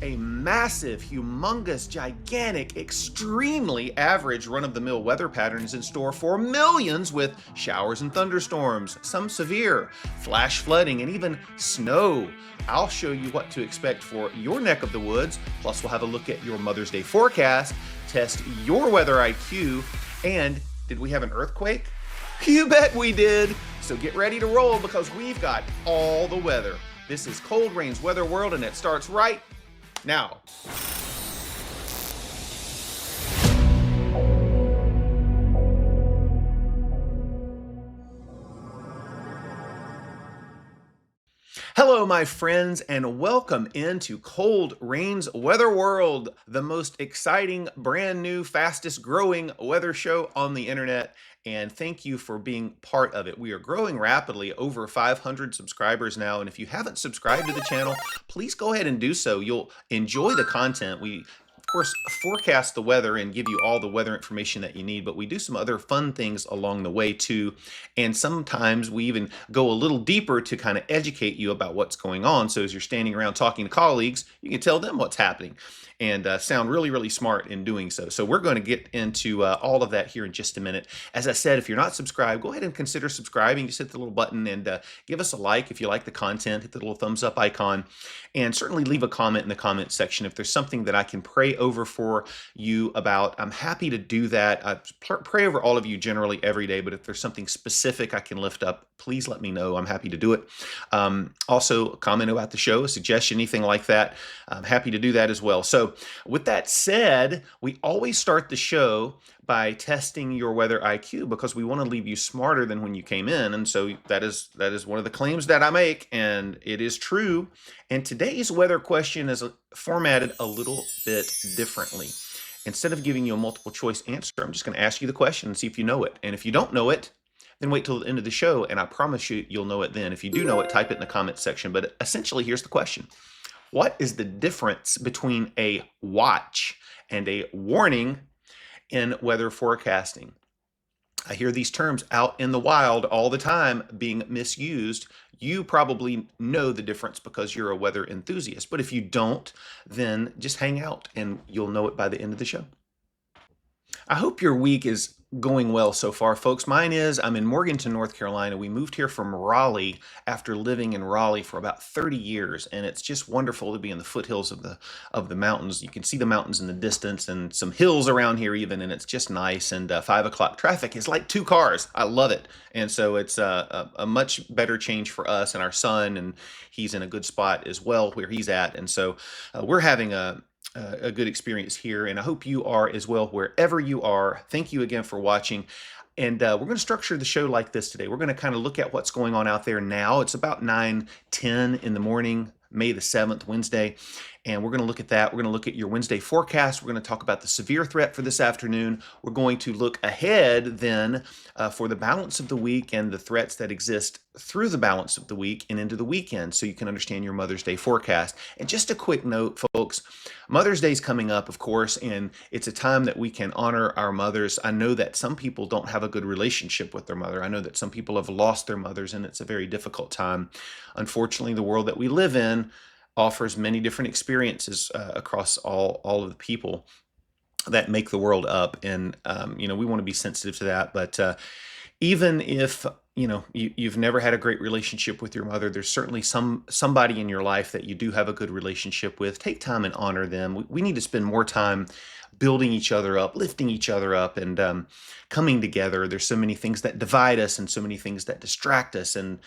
A massive, humongous, gigantic, extremely average run-of-the-mill weather pattern is in store for millions, with showers and thunderstorms, some severe, flash flooding, and even snow. I'll show you what to expect for your neck of the woods, plus we'll have a look at your Mother's Day forecast, test your weather IQ, and did we have an earthquake? You bet we did! So get ready to roll because we've got all the weather. This is Cold Rain's Weather World, and it starts right now. Hello, my friends, and welcome into Cold Rain's Weather World, the most exciting, brand new, fastest growing weather show on the internet. And thank you for being part of it. We are growing rapidly, over 500 subscribers now. And if you haven't subscribed to the channel, please go ahead and do so. You'll enjoy the content. We, of course, forecast the weather and give you all the weather information that you need, but we do some other fun things along the way too. And sometimes we even go a little deeper to kind of educate you about what's going on. So as you're standing around talking to colleagues, you can tell them what's happening and sound really, really smart in doing so. So we're going to get into all of that here in just a minute. As I said, if you're not subscribed, go ahead and consider subscribing. Just hit the little button and give us a like if you like the content. Hit the little thumbs up icon, and certainly leave a comment in the comment section. If there's something that I can pray over for you about, I'm happy to do that. I pray over all of you generally every day, but if there's something specific I can lift up, please let me know. I'm happy to do it. Also, comment about the show, a suggestion, anything like that. I'm happy to do that as well. So with that said, we always start the show by testing your weather IQ because we want to leave you smarter than when you came in. And so that is one of the claims that I make, and it is true. And today's weather question is formatted a little bit differently. Instead of giving you a multiple choice answer, I'm just going to ask you the question and see if you know it. And if you don't know it, then wait till the end of the show, and I promise you, you'll know it then. If you do know it, type it in the comments section. But essentially, here's the question. What is the difference between a watch and a warning in weather forecasting? I hear these terms out in the wild all the time being misused. You probably know the difference because you're a weather enthusiast. But if you don't, then just hang out and you'll know it by the end of the show. I hope your week is going well so far, folks. Mine is. I'm in Morganton, North Carolina. We moved here from Raleigh after living in Raleigh for about 30 years, and it's just wonderful to be in the foothills of the mountains. You can see the mountains in the distance and some hills around here even, and it's just nice. And 5 o'clock traffic is like 2 cars. I love it. And so it's a much better change for us and our son, and he's in a good spot as well where he's at. And so we're having a good experience here, and I hope you are as well wherever you are. Thank you again for watching. And we're going to structure the show like this today. We're going to kind of look at what's going on out there now. It's about 9:10 in the morning, May the 7th, Wednesday. And we're going to look at that. We're going to look at your Wednesday forecast. We're going to talk about the severe threat for this afternoon. We're going to look ahead then for the balance of the week and the threats that exist through the balance of the week and into the weekend, so you can understand your Mother's Day forecast. And just a quick note, folks, Mother's Day is coming up, of course, and it's a time that we can honor our mothers. I know that some people don't have a good relationship with their mother. I know that some people have lost their mothers, and it's a very difficult time. Unfortunately, the world that we live in offers many different experiences across all of the people that make the world up. And, we want to be sensitive to that. But even if, you've never had a great relationship with your mother, there's certainly somebody in your life that you do have a good relationship with. Take time and honor them. We need to spend more time building each other up, lifting each other up, and coming together. There's so many things that divide us and so many things that distract us. And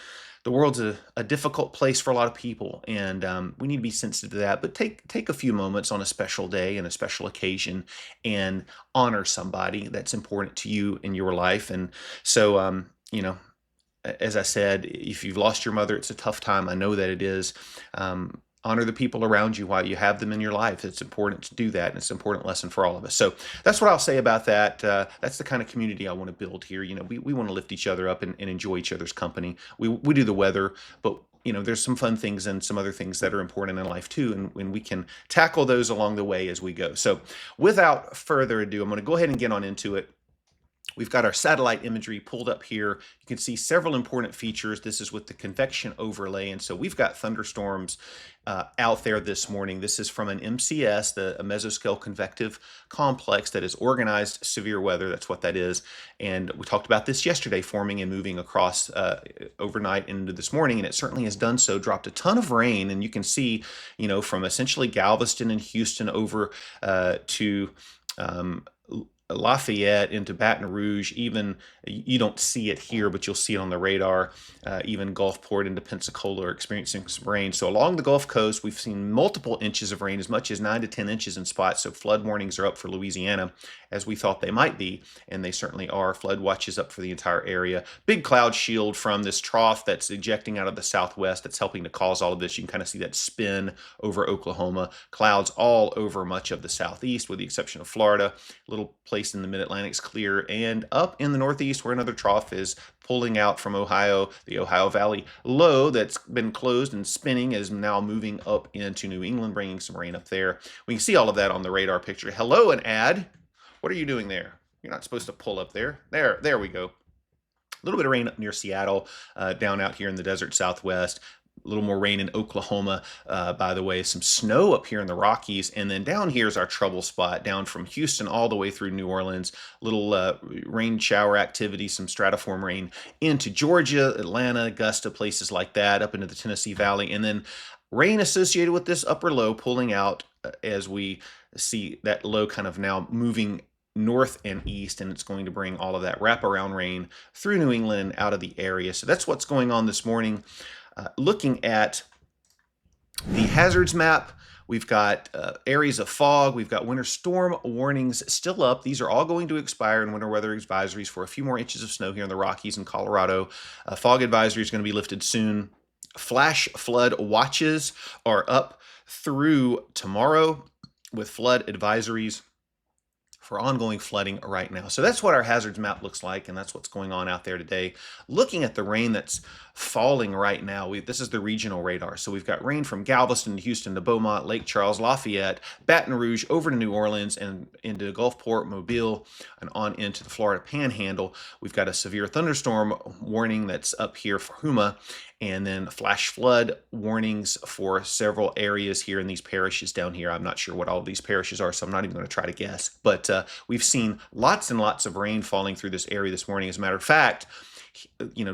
the world's a difficult place for a lot of people, and we need to be sensitive to that. But take a few moments on a special day and a special occasion and honor somebody that's important to you in your life. And so, as I said, if you've lost your mother, it's a tough time. I know that it is. Honor the people around you while you have them in your life. It's important to do that, and it's an important lesson for all of us. So that's what I'll say about that. That's the kind of community I want to build here. We want to lift each other up and enjoy each other's company. We do the weather, but there's some fun things and some other things that are important in life too, and we can tackle those along the way as we go. So without further ado, I'm going to go ahead and get on into it. We've got our satellite imagery pulled up here. You can see several important features. This is with the convection overlay. And so we've got thunderstorms out there this morning. This is from an MCS, a mesoscale convective complex that is organized severe weather. That's what that is. And we talked about this yesterday, forming and moving across overnight into this morning. And it certainly has done so, dropped a ton of rain. And you can see, from essentially Galveston and Houston over to Lafayette into Baton Rouge. Even you don't see it here, but you'll see it on the radar. Even Gulfport into Pensacola are experiencing some rain. So along the Gulf Coast, we've seen multiple inches of rain, as much as 9 to 10 inches in spots. So flood warnings are up for Louisiana, as we thought they might be, and they certainly are. Flood watch is up for the entire area. Big cloud shield from this trough that's ejecting out of the southwest that's helping to cause all of this. You can kind of see that spin over Oklahoma. Clouds all over much of the southeast, with the exception of Florida. A little place in the mid-Atlantic's clear, and up in the northeast where another trough is pulling out from Ohio, the Ohio Valley low that's been closed and spinning is now moving up into New England, bringing some rain up there. We can see all of that on the radar picture. Hello, an ad. What are you doing there? You're not supposed to pull up there. There we go. A little bit of rain up near Seattle, down out here in the desert southwest. A little more rain in Oklahoma, by the way, some snow up here in the Rockies. And then down here is our trouble spot, down from Houston all the way through New Orleans. Little rain shower activity, some stratiform rain into Georgia, Atlanta, Augusta, places like that, up into the Tennessee Valley. And then rain associated with this upper low pulling out as we see that low kind of now moving north and east, and it's going to bring all of that wraparound rain through New England out of the area. So that's what's going on this morning. Looking at the hazards map, we've got areas of fog. We've got winter storm warnings still up. These are all going to expire in winter weather advisories for a few more inches of snow here in the Rockies and Colorado. Fog advisory is going to be lifted soon. Flash flood watches are up through tomorrow, with flood advisories for ongoing flooding right now. So that's what our hazards map looks like, and that's what's going on out there today. Looking at the rain that's falling right now, this is the regional radar. So we've got rain from Galveston to Houston to Beaumont, Lake Charles, Lafayette, Baton Rouge, over to New Orleans and into Gulfport, Mobile, and on into the Florida Panhandle. We've got a severe thunderstorm warning that's up here for Huma, and then flash flood warnings for several areas here in these parishes down here. I'm not sure what all of these parishes are, so I'm not even going to try to guess. But we've seen lots and lots of rain falling through this area this morning. As a matter of fact,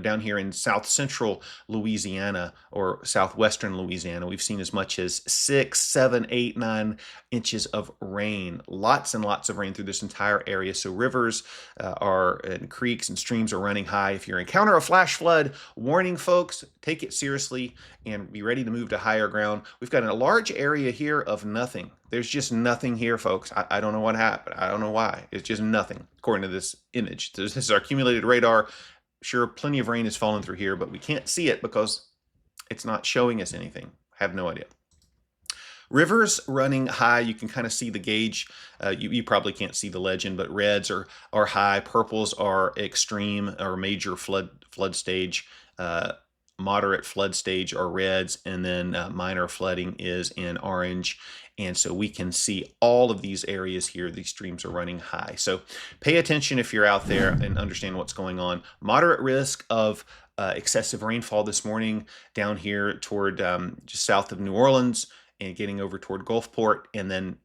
down here in south central Louisiana or southwestern Louisiana, we've seen as much as 6, 7, 8, 9 inches of rain. Lots and lots of rain through this entire area. So rivers and creeks and streams are running high. If you encounter a flash flood warning, folks, take it seriously and be ready to move to higher ground. We've got a large area here of nothing. There's just nothing here, folks. I don't know what happened. I don't know why. It's just nothing, according to this image. This is our accumulated radar. Sure, plenty of rain has fallen through here, but we can't see it because it's not showing us anything. I have no idea. Rivers running high. You can kind of see the gauge. You probably can't see the legend, but reds are high. Purples are extreme or major flood stage. Moderate flood stage are reds, and then minor flooding is in orange. And so we can see all of these areas here. These streams are running high. So pay attention if you're out there and understand what's going on. Moderate risk of excessive rainfall this morning down here toward just south of New Orleans and getting over toward Gulfport. And then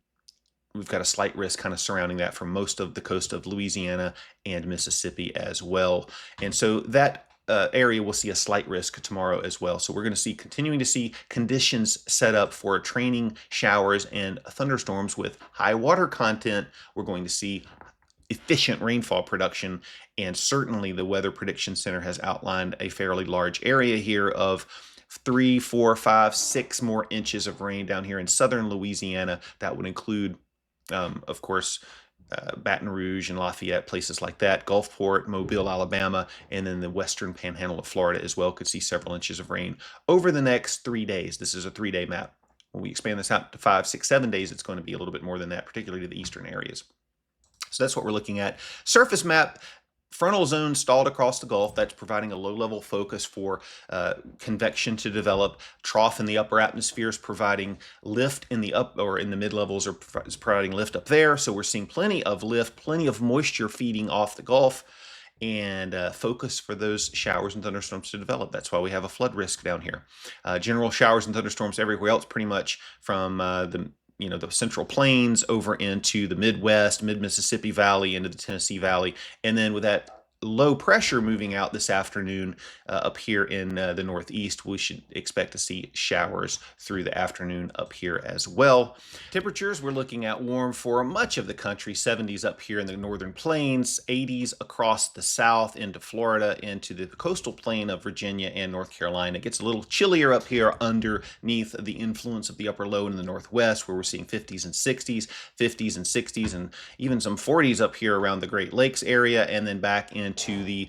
we've got a slight risk kind of surrounding that from most of the coast of Louisiana and Mississippi as well. And so that area will see a slight risk tomorrow as well. So we're going to continuing to see conditions set up for training showers and thunderstorms with high water content. We're going to see efficient rainfall production, and certainly the Weather Prediction Center has outlined a fairly large area here of 3, 4, 5, 6 more inches of rain down here in southern Louisiana. That would include, of course, Baton Rouge and Lafayette, places like that, Gulfport, Mobile, Alabama, and then the western panhandle of Florida as well could see several inches of rain over the next 3 days. This is a 3-day map. When we expand this out to 5, 6, 7 days, it's going to be a little bit more than that, particularly to the eastern areas. So that's what we're looking at. Surface map Frontal zone stalled across the Gulf. That's providing a low-level focus for convection to develop. Trough in the upper atmosphere is providing lift in the up or in the mid-levels is providing lift up there. So we're seeing plenty of lift, plenty of moisture feeding off the Gulf, and focus for those showers and thunderstorms to develop. That's why we have a flood risk down here. General showers and thunderstorms everywhere else, pretty much from the Central Plains over into the Midwest, mid-Mississippi Valley, into the Tennessee Valley. And then with that low pressure moving out this afternoon up here in the Northeast, we should expect to see showers through the afternoon up here as well. Temperatures, we're looking at warm for much of the country, 70s up here in the northern plains, 80s across the south into Florida, into the coastal plain of Virginia and North Carolina. It gets a little chillier up here underneath the influence of the upper low in the northwest, where we're seeing 50s and 60s, 50s and 60s, and even some 40s up here around the Great Lakes area, and then back into the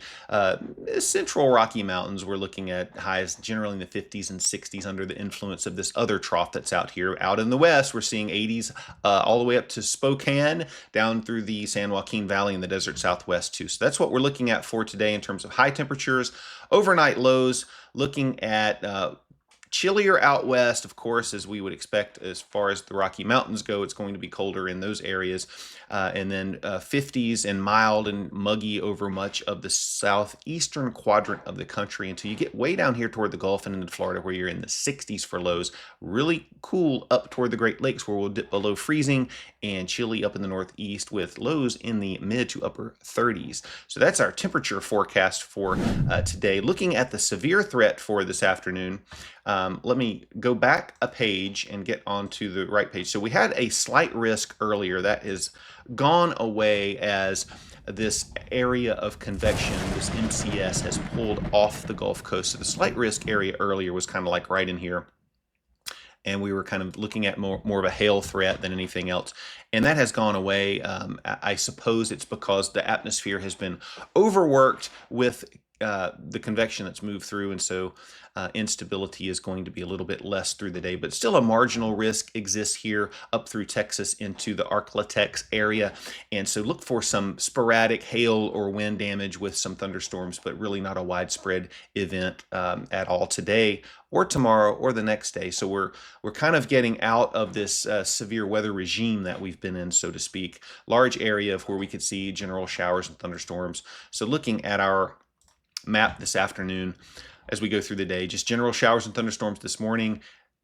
central Rocky Mountains. We're looking at highs generally in the 50s and 60s under the influence of this other trough that's out here. Out in the west, we're seeing 80s all the way up to Spokane, down through the San Joaquin Valley and the desert southwest too. So that's what we're looking at for today in terms of high temperatures. Overnight lows, looking at chillier out west, of course, as we would expect. As far as the Rocky Mountains go, it's going to be colder in those areas. And then 50s and mild and muggy over much of the southeastern quadrant of the country until you get way down here toward the Gulf and into Florida, where you're in the 60s for lows. Really cool up toward the Great Lakes, where we'll dip below freezing, and chilly up in the northeast with lows in the mid to upper 30s. So that's our temperature forecast for today. Looking at the severe threat for this afternoon, let me go back a page and get onto the right page. So we had a slight risk earlier that is gone away as this area of convection, this MCS, has pulled off the Gulf Coast. So the slight risk area earlier was kind of like right in here, and we were kind of looking at more of a hail threat than anything else. And that has gone away. I suppose it's because the atmosphere has been overworked with the convection that's moved through, and so instability is going to be a little bit less through the day, but still a marginal risk exists here up through Texas into the Arklatex area. And so look for some sporadic hail or wind damage with some thunderstorms, but really not a widespread event at all today or tomorrow or the next day. So we're kind of getting out of this severe weather regime that we've been in, so to speak. Large area of where we could see general showers and thunderstorms. So looking at our map this afternoon as we go through the day, just general showers and thunderstorms this morning.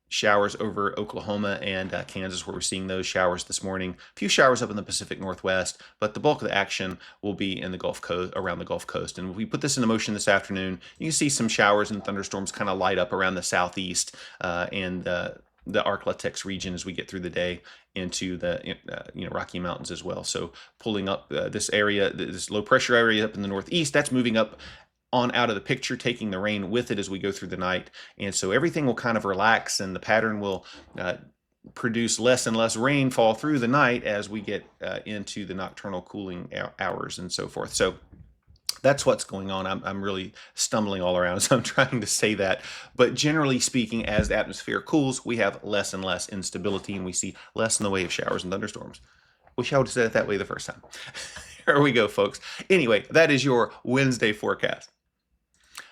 Showers over Oklahoma and Kansas, where we're seeing those showers this morning. A few showers up in the Pacific Northwest, but the bulk of the action will be in the Gulf Coast, around the Gulf Coast. And if we put this into motion this afternoon, you can see some showers and thunderstorms kind of light up around the southeast and the Arklatex region as we get through the day into the Rocky Mountains as well. So pulling up this area, this low pressure area up in the northeast, that's moving up on out of the picture, taking the rain with it as we go through the night. And so everything will kind of relax, and the pattern will produce less and less rainfall through the night as we get into the nocturnal cooling hours and so forth. So that's what's going on. I'm really stumbling all around as I'm trying to say that. But generally speaking, as the atmosphere cools, we have less and less instability, and we see less in the way of showers and thunderstorms. Wish I would have said it that way the first time. Here we go, folks. Anyway, that is your Wednesday forecast.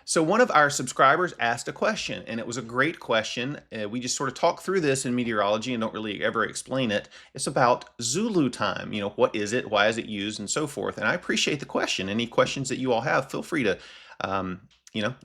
So one of our subscribers asked a question, and it was a great question. We just sort of talk through this in meteorology and don't really ever explain it. It's about Zulu time. What is it? Why is it used? And so forth. And I appreciate the question. Any questions that you all have, feel free to,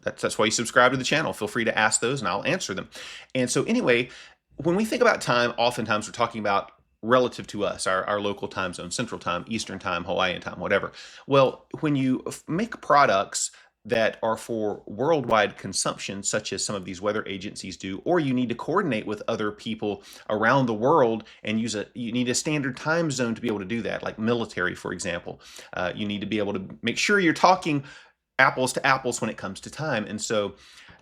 that's why you subscribe to the channel. Feel free to ask those and I'll answer them. And so anyway, when we think about time, oftentimes we're talking about relative to us, our local time zone, Central Time, Eastern Time, Hawaiian Time, whatever. Well, when you make products that are for worldwide consumption, such as some of these weather agencies do, or you need to coordinate with other people around the world and you need a standard time zone to be able to do that, like military, for example. You need to be able to make sure you're talking apples to apples when it comes to time. And so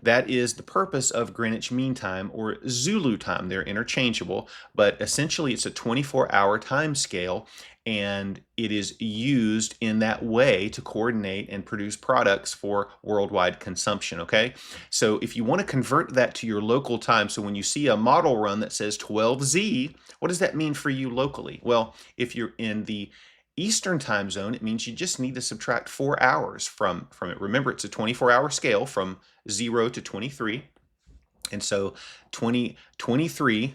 that is the purpose of Greenwich Mean Time or Zulu time. They're interchangeable, but essentially it's a 24-hour time scale, and it is used in that way to coordinate and produce products for worldwide consumption, okay? So if you want to convert that to your local time, so when you see a model run that says 12Z, what does that mean for you locally? Well, if you're in the Eastern time zone, it means you just need to subtract 4 hours from it. Remember, it's a 24-hour scale from 0 to 23. And so 2023,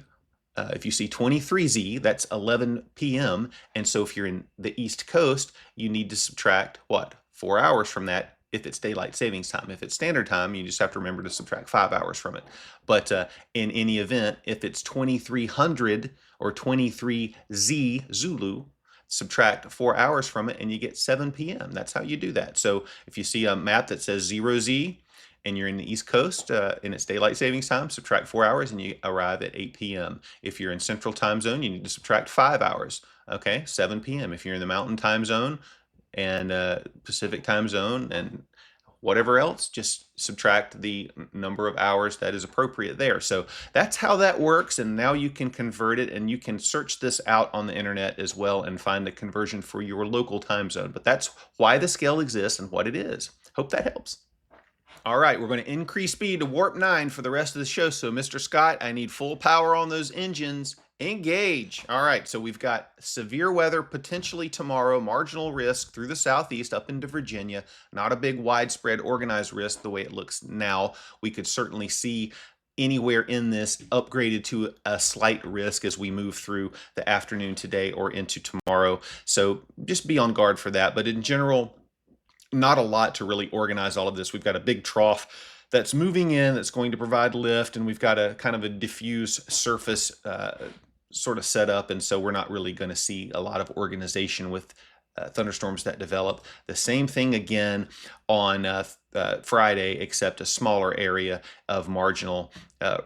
if you see 23Z, that's 11 p.m. And so if you're in the East Coast, you need to subtract what? 4 hours from that if it's daylight savings time. If it's standard time, you just have to remember to subtract 5 hours from it. But in any event, if it's 2300 or 23Z Zulu, subtract 4 hours from it and you get 7 p.m. That's how you do that. So if you see a map that says 0Z, and you're in the East Coast and it's daylight savings time, subtract 4 hours and you arrive at 8 p.m. If you're in Central Time Zone, you need to subtract 5 hours, okay, 7 p.m. If you're in the Mountain Time Zone and Pacific Time Zone and whatever else, just subtract the number of hours that is appropriate there. So that's how that works, and now you can convert it, and you can search this out on the internet as well and find the conversion for your local time zone. But that's why the scale exists and what it is. Hope that helps. All right, we're going to increase speed to warp 9 for the rest of the show. So, Mr. Scott, I need full power on those engines. Engage. All right, so we've got severe weather potentially tomorrow, marginal risk through the southeast up into Virginia. Not a big widespread organized risk the way it looks now. We could certainly see anywhere in this upgraded to a slight risk as we move through the afternoon today or into tomorrow. So just be on guard for that. But in general, not a lot to really organize all of this. We've got a big trough that's moving in that's going to provide lift, and we've got a kind of a diffuse surface sort of setup, and so we're not really going to see a lot of organization with thunderstorms that develop. The same thing again on Friday, except a smaller area of marginal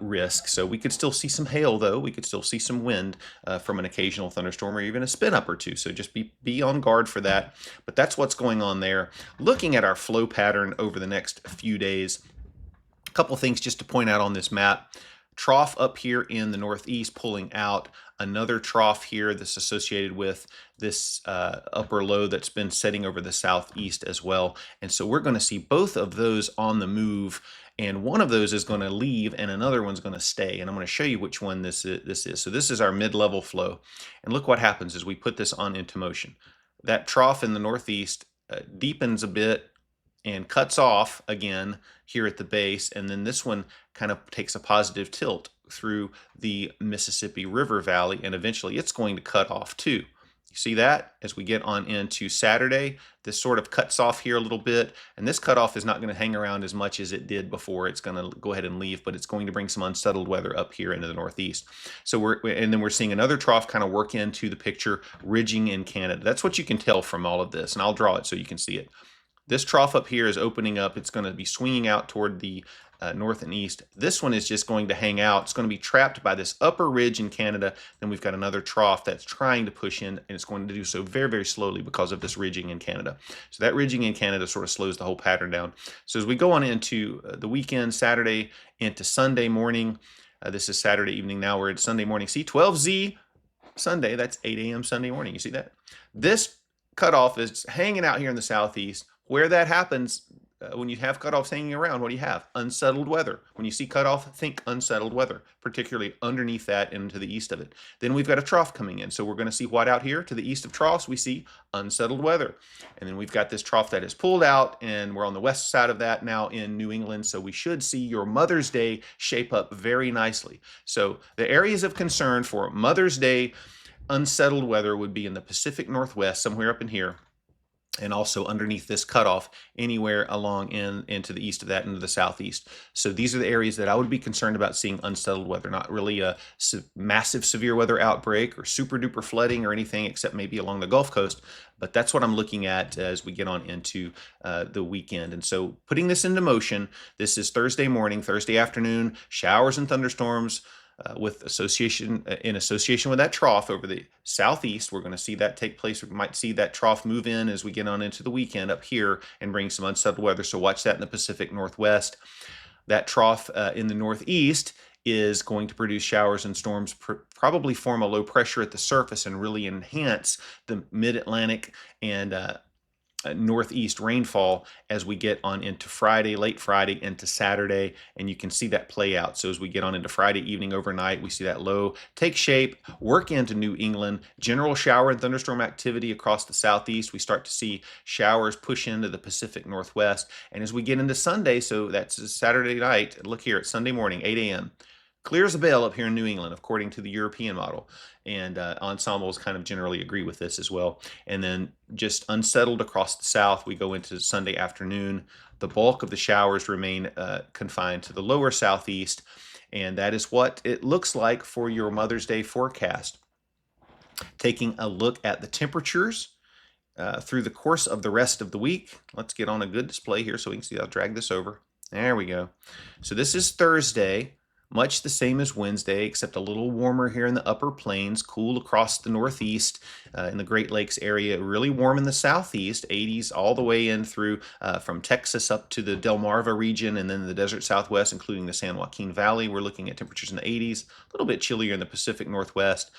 risk. So we could still see some hail, though. We could still see some wind from an occasional thunderstorm or even a spin up or two. So just be on guard for that. But that's what's going on there. Looking at our flow pattern over the next few days, a couple things just to point out on this map. Trough up here in the northeast pulling out, another trough here that's associated with this upper low that's been setting over the southeast as well. And so we're going to see both of those on the move, and one of those is going to leave and another one's going to stay. And I'm going to show you which one this is. So this is our mid-level flow. And look what happens as we put this on into motion. That trough in the northeast deepens a bit and cuts off again here at the base, and then this one kind of takes a positive tilt through the Mississippi River Valley, and eventually it's going to cut off too. You see that as we get on into Saturday, this sort of cuts off here a little bit, and this cutoff is not going to hang around as much as it did before. It's going to go ahead and leave, but it's going to bring some unsettled weather up here into the northeast. So then we're seeing another trough kind of work into the picture, ridging in Canada. That's what you can tell from all of this, and I'll draw it so you can see it. This trough up here is opening up. It's going to be swinging out toward the north and east. This one is just going to hang out. It's going to be trapped by this upper ridge in Canada. Then we've got another trough that's trying to push in, and it's going to do so very, very slowly because of this ridging in Canada. So that ridging in Canada sort of slows the whole pattern down. So as we go on into the weekend, Saturday into Sunday morning, this is Saturday evening now, we're at Sunday morning. See, 12Z Sunday, that's 8 a.m. Sunday morning. You see that? This cutoff is hanging out here in the southeast. Where that happens, when you have cutoffs hanging around, what do you have? Unsettled weather. When you see cutoff, think unsettled weather, particularly underneath that and to the east of it. Then we've got a trough coming in. So we're going to see what out here? To the east of troughs, we see unsettled weather. And then we've got this trough that is pulled out, and we're on the west side of that now in New England. So we should see your Mother's Day shape up very nicely. So the areas of concern for Mother's Day unsettled weather would be in the Pacific Northwest, somewhere up in here, and also underneath this cutoff anywhere along into the east of that, into the southeast. So these are the areas that I would be concerned about seeing unsettled weather, not really a massive severe weather outbreak or super duper flooding or anything, except maybe along the Gulf Coast. But that's what I'm looking at as we get on into the weekend. And so putting this into motion, this is Thursday morning, Thursday afternoon, showers and thunderstorms, in association with that trough over the southeast. We're going to see that take place. We might see that trough move in as we get on into the weekend up here and bring some unsettled weather. So watch that in the Pacific Northwest. That trough in the northeast is going to produce showers and storms, probably form a low pressure at the surface and really enhance the mid-Atlantic and northeast rainfall as we get on into Friday, late Friday into Saturday, and you can see that play out. So as we get on into Friday evening overnight, we see that low take shape, work into New England, general shower and thunderstorm activity across the southeast. We start to see showers push into the Pacific Northwest. And as we get into Sunday, so that's Saturday night, look here, it's Sunday morning, 8 a.m. Clear as a bell up here in New England, according to the European model. And ensembles kind of generally agree with this as well. And then just unsettled across the south, we go into Sunday afternoon. The bulk of the showers remain confined to the lower southeast. And that is what it looks like for your Mother's Day forecast. Taking a look at the temperatures through the course of the rest of the week. Let's get on a good display here so we can see. I'll drag this over. There we go. So this is Thursday. Much the same as Wednesday, except a little warmer here in the upper plains, cool across the northeast in the Great Lakes area, really warm in the southeast, 80s all the way in through from Texas up to the Delmarva region and then the desert southwest, including the San Joaquin Valley. We're looking at temperatures in the 80s, a little bit chillier in the Pacific Northwest.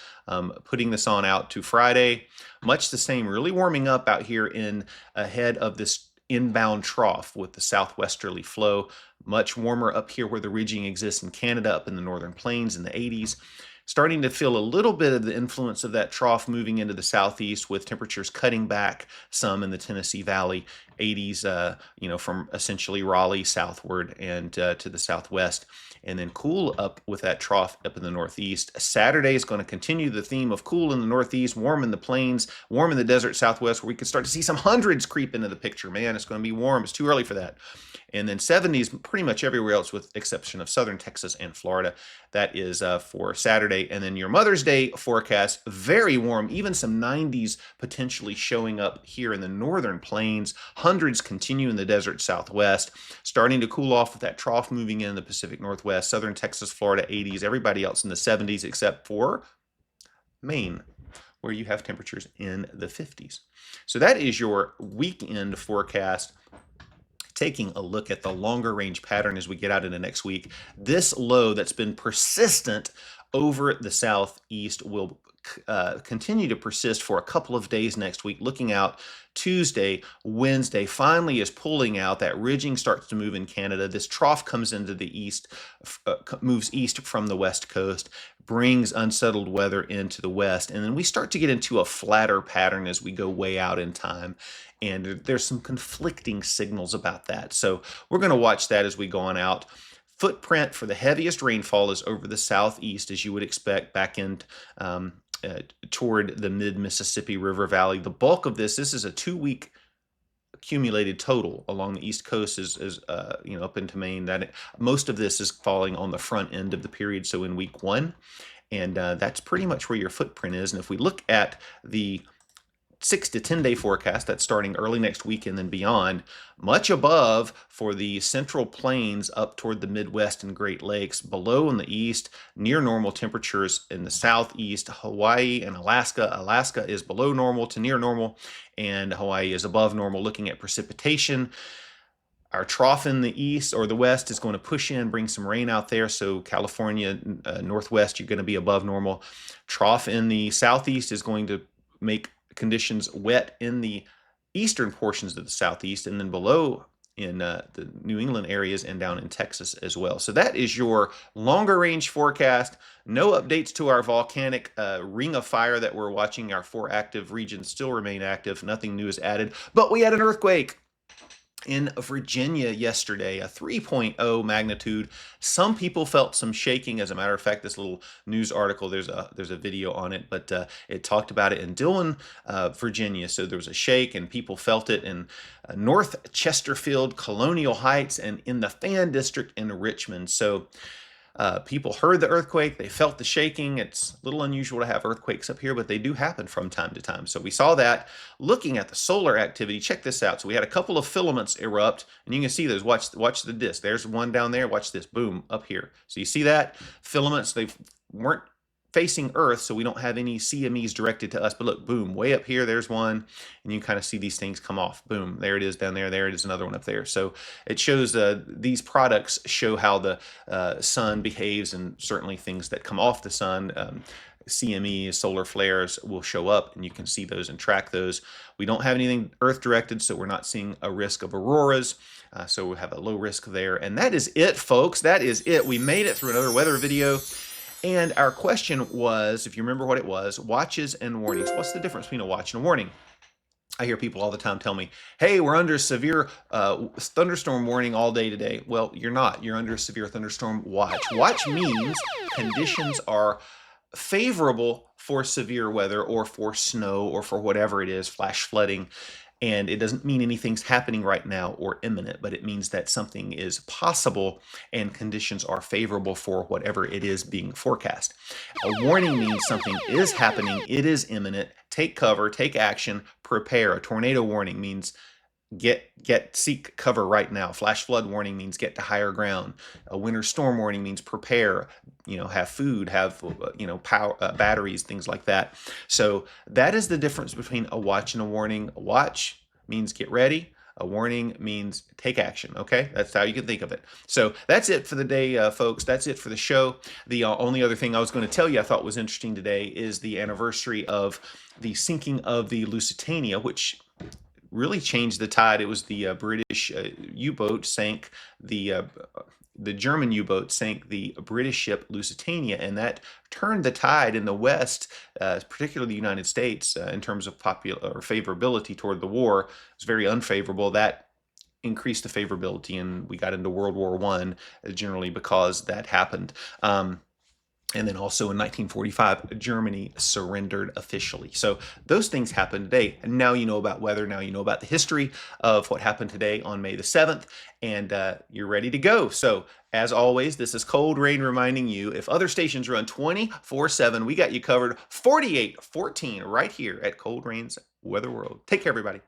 Putting this on out to Friday, much the same, really warming up out here in ahead of this inbound trough with the southwesterly flow. Much warmer up here where the ridging exists in Canada, up in the northern plains in the 80s. Starting to feel a little bit of the influence of that trough moving into the southeast with temperatures cutting back some in the Tennessee Valley, 80s, from essentially Raleigh southward and to the southwest. And then cool up with that trough up in the northeast. Saturday is going to continue the theme of cool in the northeast, warm in the plains, warm in the desert southwest, where we can start to see some hundreds creep into the picture. Man, it's going to be warm. It's too early for that. And then 70s pretty much everywhere else with exception of southern Texas and Florida. That is for Saturday. And then your Mother's Day forecast, very warm, even some 90s potentially showing up here in the northern plains. Hundreds continue in the desert southwest, starting to cool off with that trough moving in the Pacific Northwest, southern Texas, Florida, 80s, everybody else in the 70s except for Maine, where you have temperatures in the 50s. So that is your weekend forecast. Taking a look at the longer range pattern as we get out into next week, this low that's been persistent over the southeast will continue to persist for a couple of days next week. Looking out Tuesday, Wednesday, finally is pulling out. That ridging starts to move in Canada. This trough comes into the east, moves east from the west coast, brings unsettled weather into the west. And then we start to get into a flatter pattern as we go way out in time. And there's some conflicting signals about that. So we're going to watch that as we go on out. Footprint for the heaviest rainfall is over the southeast, as you would expect, back in toward the mid-Mississippi River Valley. The bulk of this is a 2-week accumulated total along the East Coast is up into Maine. That most of this is falling on the front end of the period, so in week 1. And that's pretty much where your footprint is. And if we look at the 6 to 10 day forecast that's starting early next week and then beyond, much above for the central plains up toward the Midwest and Great Lakes, below in the east, near normal temperatures in the southeast, Hawaii and Alaska. Alaska is below normal to near normal, and Hawaii is above normal. Looking at precipitation, our trough in the east or the west is going to push in, bring some rain out there. So California, northwest, you're going to be above normal. Trough in the southeast is going to make conditions wet in the eastern portions of the southeast, and then below in the New England areas and down in Texas as well. So that is your longer range forecast. No updates to our volcanic ring of fire that we're watching. Our 4 active regions still remain active. Nothing new is added, but we had an earthquake in Virginia yesterday, a 3.0 magnitude. Some people felt some shaking. As a matter of fact, this little news article, there's a video on it, but it talked about it in Dillon, Virginia. So there was a shake and people felt it in North Chesterfield, Colonial Heights, and in the Fan District in Richmond. So people heard the earthquake, they felt the shaking. It's a little unusual to have earthquakes up here, but they do happen from time to time. So we saw that. Looking at the solar activity, check this out. So we had a couple of filaments erupt, and you can see those. Watch the disk. There's one down there. Watch this. Boom, up here. So you see that? Filaments, they weren't facing Earth, so we don't have any CMEs directed to us. But look, boom, way up here, there's one, and you kind of see these things come off. Boom, there it is down there. There it is, another one up there. So it shows these products show how the sun behaves, and certainly things that come off the sun. CME, solar flares will show up, and you can see those and track those. We don't have anything Earth directed, so we're not seeing a risk of auroras. So we have a low risk there. And that is it, folks. That is it. We made it through another weather video. And our question was, if you remember what it was, watches and warnings. What's the difference between a watch and a warning? I hear people all the time tell me, hey, we're under severe thunderstorm warning all day today. Well, you're not. You're under a severe thunderstorm watch. Watch means conditions are favorable for severe weather or for snow or for whatever it is, flash flooding. And it doesn't mean anything's happening right now or imminent, but it means that something is possible and conditions are favorable for whatever it is being forecast. A warning means something is happening, it is imminent, take cover, take action, prepare. A tornado warning means seek cover right now. Flash flood warning means get to higher ground. A winter storm warning means prepare, have food, have, power, batteries, things like that. So that is the difference between a watch and a warning. A watch means get ready. A warning means take action. Okay, that's how you can think of it. So that's it for the day, folks. That's it for the show. The only other thing I was going to tell you I thought was interesting today is the anniversary of the sinking of the Lusitania, which really changed the tide. It was the British U-boat sank the German U-boat sank the British ship Lusitania, and that turned the tide in the West, particularly the United States, in terms of popular or favorability toward the war. It was very unfavorable. That increased the favorability, and we got into World War I generally because that happened. And then also in 1945, Germany surrendered officially. So those things happened today. And now you know about weather. Now you know about the history of what happened today on May the 7th. And you're ready to go. So as always, this is Cold Rain reminding you, if other stations run 24/7, we got you covered 48/14 right here at Cold Rain's Weather World. Take care, everybody.